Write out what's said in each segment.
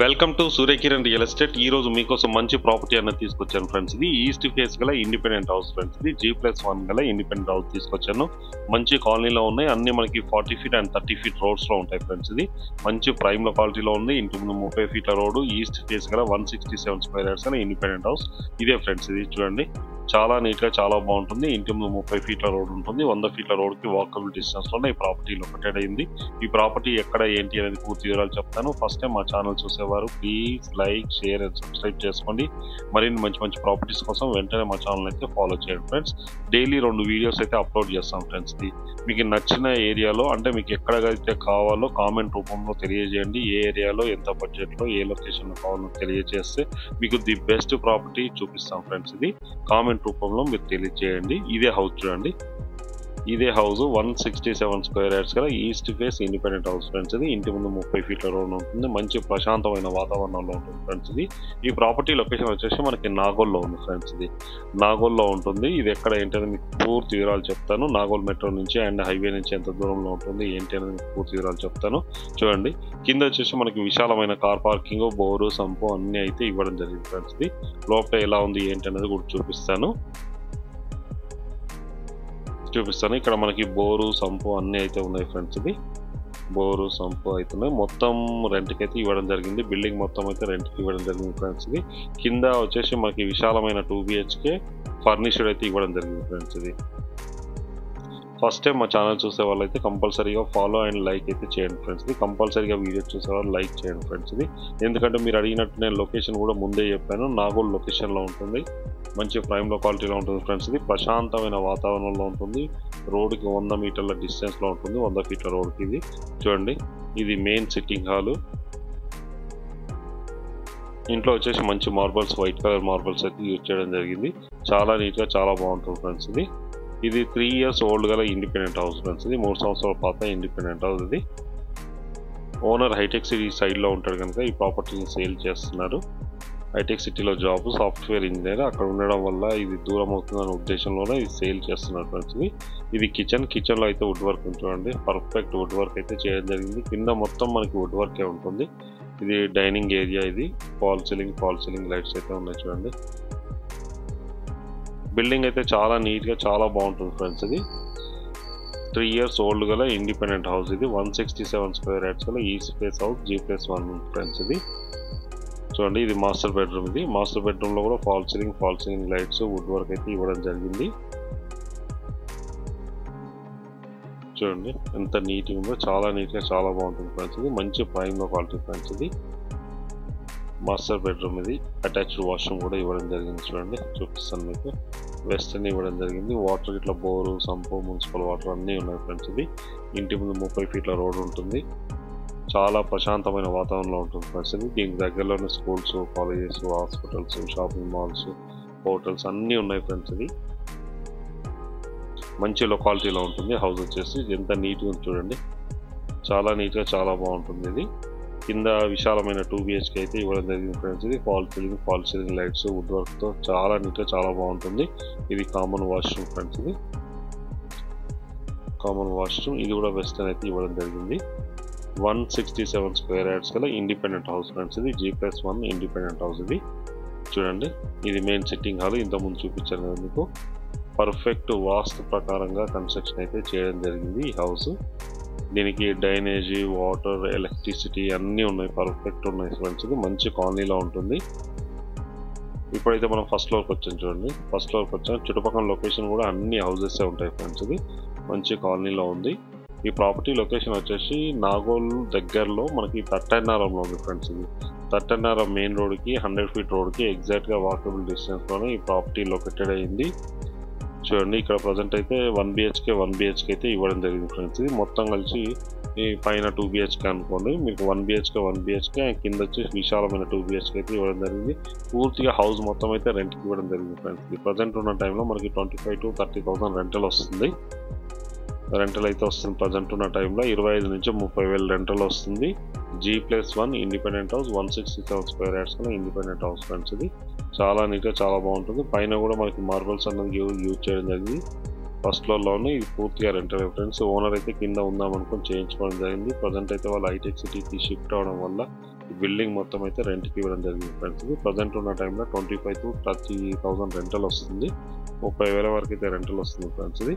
Welcome to Surya Kiran real estate. ఈ రోజు మీకోసం మంచి ప్రాపర్టీ అన్నది తీసుకొచ్చాను ఫ్రెండ్స్. ఇది ఈస్ట్ ఫేస్ గల ఇండిపెండెంట్ హౌస్ ఫ్రెండ్స్. ఇది G+1 గల ఇండిపెండెంట్ హౌస్ తీసుకొచ్చాను. మంచి కాలనీలో ఉన్నాయి, అన్ని మనకి 40 ఫీట్ అండ్ 30 ఫీట్ రోడ్స్ లో ఉంటాయి ఫ్రెండ్స్. ఇది మంచి ప్రైమ్ లొకాలిటీలో ఉంది. ఇంటి ముందు 30 ఫీట్ల రోడ్డు, ఈస్ట్ ఫేస్ గల 167 స్క్వేర్ యార్డ్స్ గల ఇండిపెండెంట్ హౌస్ ఇదే ఫ్రెండ్స్. ఇది చూడండి, చాలా నీట్ గా చాలా బాగుంటుంది. ఇంటి ముందు 30 ఫీట్ల రోడ్ ఉంటుంది. 100 ఫీట్ల రోడ్ కి వాకబుల్ డిస్టెన్స్ లోనే ఈ ప్రాపర్టీ లొకేటెడ్ అయింది. ఈ ప్రాపర్టీ ఎక్కడ ఏంటి అనేది పూర్తి వివరాలు చెప్తాను. ఫస్ట్ టైం మా ఛానల్ చూసేవారు please like, share and subscribe చేసుకోండి. మరిన్ని మంచి మంచి ప్రాపర్టీస్ కోసం వెంటనే మా ఛానల్ అయితే ఫాలో చేయండి ఫ్రెండ్స్. డైలీ 2 వీడియోస్ అయితే అప్లోడ్ చేస్తాం ఫ్రెండ్స్. మీకు నచ్చిన ఏరియాలో అంటే మీకు ఎక్కడైతే కావాలో కామెంట్ రూపంలో తెలియజేయండి. ఏ ఏరియాలో ఎంత బడ్జెట్లో ఏ లొకేషన్లో కావాలో తెలియజేస్తే మీకు ది బెస్ట్ ప్రాపర్టీ చూపిస్తాం ఫ్రెండ్స్. ఇది కామెంట్ రూపంలో మీరు తెలియజేయండి. ఇదే హౌస్ చూడండి, ఇదే హౌస్ 167 స్క్వేర్ యార్డ్స్ గల east face independent house friends. ఇది ఇంటి ముందు 30 ఫీట్ల రోడ్ ఉంటుంది. మంచి ప్రశాంతమైన వాతావరణంలో ఉంటుంది ఫ్రెండ్స్. ఇది ఈ ప్రాపర్టీ లొకేషన్ వచ్చేసి మనకి నాగోల్లో ఉంది ఫ్రెండ్స్. ఇది నాగోల్లో ఉంటుంది. ఇది ఎక్కడ ఏంటనేది మీకు పూర్తి వివరాలు చెప్తాను. నాగోల్ మెట్రో నుంచి అండ్ హైవే నుంచి ఎంత దూరంలో ఉంటుంది ఏంటి అనేది మీకు పూర్తి వివరాలు చెప్తాను. చూడండి, కింద వచ్చేసి మనకి విశాలమైన కార్ పార్కింగ్, బోరు, సంపు అన్ని అయితే ఇవ్వడం జరిగింది ఫ్రెండ్స్. ఇది లోపల ఎలా ఉంది ఏంటి అనేది కూడా చూపిస్తాను. ఇక్కడ మనకి బోరు, సంపు అన్ని అయితే ఉన్నాయి ఫ్రెండ్స్. ఇది బోరు, సంపు అవుతున్నాయి. మొత్తం రెంట్కి అయితే ఇవ్వడం జరిగింది. బిల్డింగ్ మొత్తం అయితే రెంట్కి ఇవ్వడం జరిగింది ఫ్రెండ్స్. ఇది కింద వచ్చేసి మనకి విశాలమైన 2 BHK ఫర్నిష్డ్ అయితే ఇవ్వడం జరిగింది ఫ్రెండ్స్. ఇది ఫస్ట్ టైం మా ఛానల్ చూసే వాళ్ళు అయితే కంపల్సరీగా ఫాలో అండ్ లైక్ అయితే చేయండి ఫ్రెండ్స్. ఇది కంపల్సరీగా వీడియో చూసేవాళ్ళు లైక్ చేయండి ఫ్రెండ్స్. ఇది ఎందుకంటే మీరు అడిగినట్టు నేను లొకేషన్ కూడా ముందే చెప్పాను. నాగోల్ లొకేషన్లో ఉంటుంది. మంచి ప్రైమ్ లొకాలిటీలో ఉంటుంది ఫ్రెండ్స్. ఇది ప్రశాంతమైన వాతావరణంలో ఉంటుంది. రోడ్డుకి 100 మీటర్ల డిస్టెన్స్లో ఉంటుంది, 100 ఫీట్ల రోడ్కి. ఇది చూడండి, ఇది మెయిన్ సిట్టింగ్ హాలు. ఇంట్లో వచ్చేసి మంచి మార్బల్స్, వైట్ కలర్ మార్బల్స్ అయితే యూజ్ చేయడం జరిగింది. చాలా నీట్గా చాలా బాగుంటుంది ఫ్రెండ్స్. ఇది 3 ఇయర్స్ ఓల్డ్ గల ఇండిపెండెంట్ హౌస్ ఫ్రెండ్స్. ఇది 3 సంవత్సరాల పాత ఇండిపెండెంట్ హౌస్. ఇది ఓనర్ హైటెక్ సిటీ సైడ్లో ఉంటాడు కనుక ఈ ప్రాపర్టీని సేల్ చేస్తున్నారు. హైటెక్ సిటీలో జాబ్ సాఫ్ట్వేర్ ఇంజనీర్, అక్కడ ఉండడం వల్ల ఇది దూరం అవుతుందనే ఉద్దేశంలోనే ఇది సేల్ చేస్తున్నారు ఫ్రెండ్స్. ఇది కిచెన్లో అయితే వుడ్ వర్క్ చూడండి, పర్ఫెక్ట్ వుడ్ వర్క్ అయితే చేయడం జరిగింది. కింద మొత్తం మనకి వుడ్ వర్కే ఉంటుంది. ఇది డైనింగ్ ఏరియా. ఇది ఫాల్ సీలింగ్ లైట్స్ అయితే ఉన్నాయి చూడండి. బిల్డింగ్ అయితే చాలా నీట్గా చాలా బాగుంటుంది ఫ్రెండ్స్. ఇది 3 ఇయర్స్ ఓల్డ్ గల ఇండిపెండెంట్ హౌస్. ఇది 167 స్క్వేర్ యార్డ్స్ గల east face house, G+1 friends. ఇది చూడండి, ఇది మాస్టర్ బెడ్రూమ్. ఇది మాస్టర్ బెడ్రూమ్ లో కూడా fall ceiling lights, wood work అయితే ఇవ్వడం జరిగింది. చూడండి ఎంత నీట్గా ఉందో, చాలా నీట్గా చాలా బాగుంటుంది ఫ్రెండ్స్. ఇది మంచి ప్రైమ్ లో క్వాలిటీ ఫ్రెండ్స్. ఇది మాస్టర్ బెడ్రూమ్. ఇది అటాచ్డ్ వాష్రూమ్ కూడా ఇవ్వడం జరిగింది. చూడండి, చూపిస్తాను మీకు. వెస్టర్న్ ఇవ్వడం జరిగింది. వాటర్ ఇట్లా బోరు, సంపు, మున్సిపల్ వాటర్ అన్నీ ఉన్నాయి ఫ్రెండ్స్. ఇది ఇంటి ముందు 30 ఫీట్ల రోడ్ ఉంటుంది. చాలా ప్రశాంతమైన వాతావరణంలో ఉంటుంది ఫ్రెండ్స్. ఇది దీనికి దగ్గరలోనే schools, colleges, hospitals, shopping malls, hotels అన్నీ ఉన్నాయి ఫ్రెండ్స్. ఇది మంచి లొకాలిటీలో ఉంటుంది. హౌస్ వచ్చేసి ఎంత నీట్గా ఉంది చూడండి, చాలా నీట్గా చాలా బాగుంటుంది. ఇది కింద విశాలమైన 2 BHK అయితే ఇవ్వడం జరిగింది ఫ్రెండ్స్. ఇది ఫాల్ సీలింగ్ లైట్స్, వుడ్ వర్క్తో చాలా నీట్గా చాలా బాగుంటుంది. ఇది కామన్ వాష్రూమ్ ఫ్రెండ్స్. ఇది కామన్ వాష్రూమ్. ఇది కూడా వెస్టర్న్ అయితే ఇవ్వడం జరిగింది. 167 స్క్వేర్ యార్డ్స్ గల ఇండిపెండెంట్ హౌస్ ఫ్రెండ్స్. ఇది G+1 ఇండిపెండెంట్ హౌస్. ఇది చూడండి, ఇది మెయిన్ సిట్టింగ్ హాల్. ఇంతకుముందు చూపించాను కదా మీకు. పర్ఫెక్ట్ వాస్తు ప్రకారంగా కన్స్ట్రక్షన్ అయితే చేయడం జరిగింది ఈ హౌస్. దీనికి డ్రైనేజీ, వాటర్, ఎలక్ట్రిసిటీ అన్నీ ఉన్నాయి, పర్ఫెక్ట్ ఉన్నాయి ఫ్రెండ్స్. ఇది మంచి కాలనీలో ఉంటుంది. ఇప్పుడైతే మనం ఫస్ట్ ఫ్లోర్కి వచ్చాం చూడండి. ఫస్ట్ ఫ్లోర్కి వచ్చాం, చుట్టుపక్కల లొకేషన్ కూడా అన్ని హౌసెస్ ఉంటాయి ఫ్రెండ్స్. ఇది మంచి కాలనీలో ఉంది. ఈ ప్రాపర్టీ లొకేషన్ వచ్చేసి నాగోల్ దగ్గరలో మనకి తట్టన్నారంలో ఉంది ఫ్రెండ్స్. ఇది తట్టన్నారం మెయిన్ రోడ్కి 100 ఫీట్ రోడ్కి ఎగ్జాక్ట్గా వాకబుల్ డిస్టెన్స్లోనే ఈ ప్రాపర్టీ లొకేటెడ్ అయింది. చూడండి, ఇక్కడ ప్రజెంట్ అయితే 1 BHK అయితే ఇవ్వడం జరిగింది ఫ్రెండ్స్. ఇది మొత్తం కలిసి ఈ పైన 2 BHK అనుకోండి. మీకు 1 BHK కింద వచ్చి విశాలమైన 2 BHK అయితే ఇవ్వడం జరిగింది. పూర్తిగా హౌస్ మొత్తం అయితే రెంట్కి ఇవ్వడం జరిగింది ఫ్రెండ్స్. ఇది ప్రజెంట్ ఉన్న టైంలో మనకి 25,000 to 30,000 రెంటల్ వస్తుంది. ప్రజెంట్ ఉన్న టైంలో 25,000 నుంచి 30,000 రెంటల్ వస్తుంది. G+1 independent house, 167 square yards కన్నా ఇండిపెండెంట్ హౌస్ ఫ్రెండ్స్. ఇది చాలా నీట్గా చాలా బాగుంటుంది. పైన కూడా మనకి మార్బల్స్ అన్నది యూజ్ చేయడం జరిగింది. ఫస్ట్ ఫ్లోర్లోనే ఇది పూర్తిగా రెంటల్ ఫ్రెండ్స్. ఓనర్ అయితే కింద ఉందామనుకొని చేయించుకోవడం జరిగింది. ప్రజెంట్ అయితే వాళ్ళు హైటెక్ సిటీకి షిఫ్ట్ అవడం వల్ల ఈ బిల్డింగ్ మొత్తం అయితే రెంట్కి ఇవ్వడం జరిగింది ఫ్రెండ్స్. ఇది ప్రజెంట్ ఉన్న టైంలో 25,000 to 30,000 రెంటల్ వస్తుంది. 30,000 వరకు అయితే రెంటల్ వస్తుంది ఫ్రెండ్స్. ఇది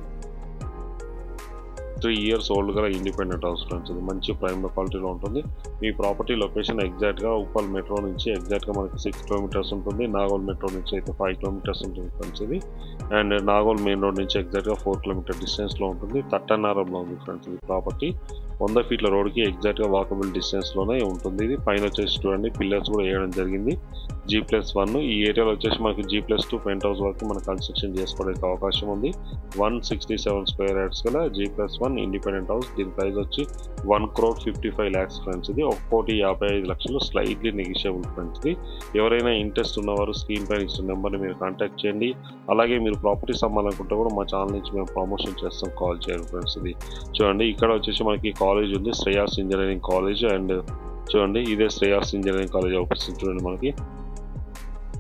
3 years ఓల్డ్ గల ఇండిపెండెంట్ హౌస్ ఫ్రెండ్స్. ఇది మంచి ప్రైమ్ క్వాలిటీలో ఉంటుంది. మీ ప్రాపర్టీ లొకేషన్ ఎగ్జాక్ట్గా ఉప్పల్ మెట్రో నుంచి ఎగ్జాక్ట్గా మనకి 6 kilometers ఉంటుంది. నాగోల్ మెట్రో నుంచి అయితే 5 kilometers ఉంటుంది ఫ్రెండ్స్. ఇది అండ్ నాగోల్ మెయిన్ రోడ్ నుంచి ఎగ్జాక్ట్గా 4 kilometer డిస్టెన్స్లో ఉంటుంది. తట్టన్నారంలో ఉంది ఫ్రెండ్స్. ఇది ప్రాపర్టీ 100 feet రోడ్కి ఎగ్జాక్ట్గా వాకబుల్ డిస్టెన్స్లోనే ఉంటుంది. ఇది పైన వచ్చేసి చూడండి పిల్లర్స్ కూడా వేయడం జరిగింది. G+1 ఈ ఏరియాలో వచ్చేసి మనకి G+2 పెంట్ హౌస్ వరకు మనం కన్స్ట్రక్షన్ చేసుకోవడానికి అవకాశం ఉంది. 167 square yards గల G+1 ఇండిపెండెంట్ హౌస్. దీని ప్రైస్ వచ్చి 1,55 lakhs ఫ్రెండ్స్. ఇది 1,55,00,000 స్లైట్లీ నెగిషియబుల్ ఫ్రెండ్స్. ఇది ఎవరైనా ఇంట్రెస్ట్ ఉన్నవారు స్క్రీన్ పైన ఇచ్చిన నెంబర్ని మీరు కాంటాక్ట్ చేయండి. అలాగే మీరు ప్రాపర్టీస్ అమ్మాలనుకుంటే కూడా మా ఛానల్ నుంచి మేము ప్రమోషన్ చేస్తాం, కాల్ చేయండి ఫ్రెండ్స్. ఇది చూడండి ఇక్కడ వచ్చేసి మనకి కాలేజ్ ఉంది, శ్రేయాస్ ఇంజనీరింగ్ కాలేజ్. అండ్ చూడండి ఇదే శ్రేయాస్ ఇంజనీరింగ్ కాలేజ్ అవుపిస్తుంది చూడండి మనకి.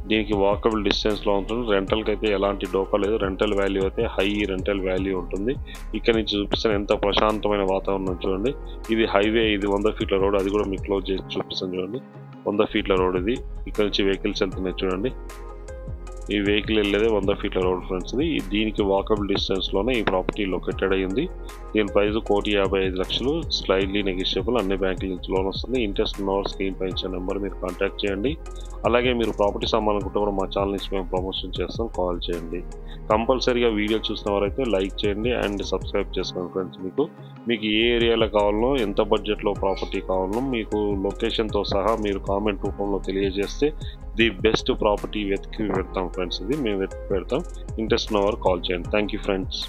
దీనికి వాకబుల్ డిస్టెన్స్లో ఉంటుంది. రెంటల్కి అయితే ఎలాంటి డోకా లేదు. రెంటల్ వాల్యూ అయితే హై రెంటల్ వాల్యూ ఉంటుంది. ఇక్కడ నుంచి చూపిస్తాను ఎంత ప్రశాంతమైన వాతావరణం చూడండి. ఇది హైవే, ఇది 100 feet రోడ్. అది కూడా మీకు క్లోజ్ చేసి చూపిస్తాను చూడండి. 100 feet రోడ్ ఇది. ఇక్కడ నుంచి వెహికల్స్ వెళ్తున్నాయి చూడండి. ఈ వెహికల్ వెళ్ళేది 100 feet రోడ్ ఫ్రెండ్స్. ఇది దీనికి వాకబుల్ డిస్టెన్స్లోనే ఈ ప్రాపర్టీ లొకేటెడ్ అయ్యింది. దీని ప్రైస్ 1,55,00,000 స్లైడ్లీ నెగిషియబుల్. అన్ని బ్యాంకుల నుంచి లోన్ వస్తుంది. ఇంట్రెస్ట్ ఉన్నవారు స్క్రీన్ పై ఇచ్చే నెంబర్ మీరు కాంటాక్ట్ చేయండి. అలాగే మీరు ప్రాపర్టీస్ అమ్మాలనుకుంటే కూడా మా ఛానల్ నుంచి మేము ప్రమోషన్ చేస్తాం, కాల్ చేయండి. కంపల్సరీగా వీడియో చూసిన వారైతే లైక్ చేయండి అండ్ సబ్స్క్రైబ్ చేసుకోండి ఫ్రెండ్స్. మీకు ఏ ఏరియాలో కావాలనో, ఎంత బడ్జెట్లో ప్రాపర్టీ కావాలనో మీకు లొకేషన్తో సహా మీరు కామెంట్ రూపంలో తెలియజేస్తే ది బెస్ట్ ప్రాపర్టీ వెతికి పెడతాం ఫ్రెండ్స్. ఇది మేము వెతికి పెడతాం. ఇంట్రెస్ట్ ఉన్నవారు కాల్ చేయండి. Thank you friends.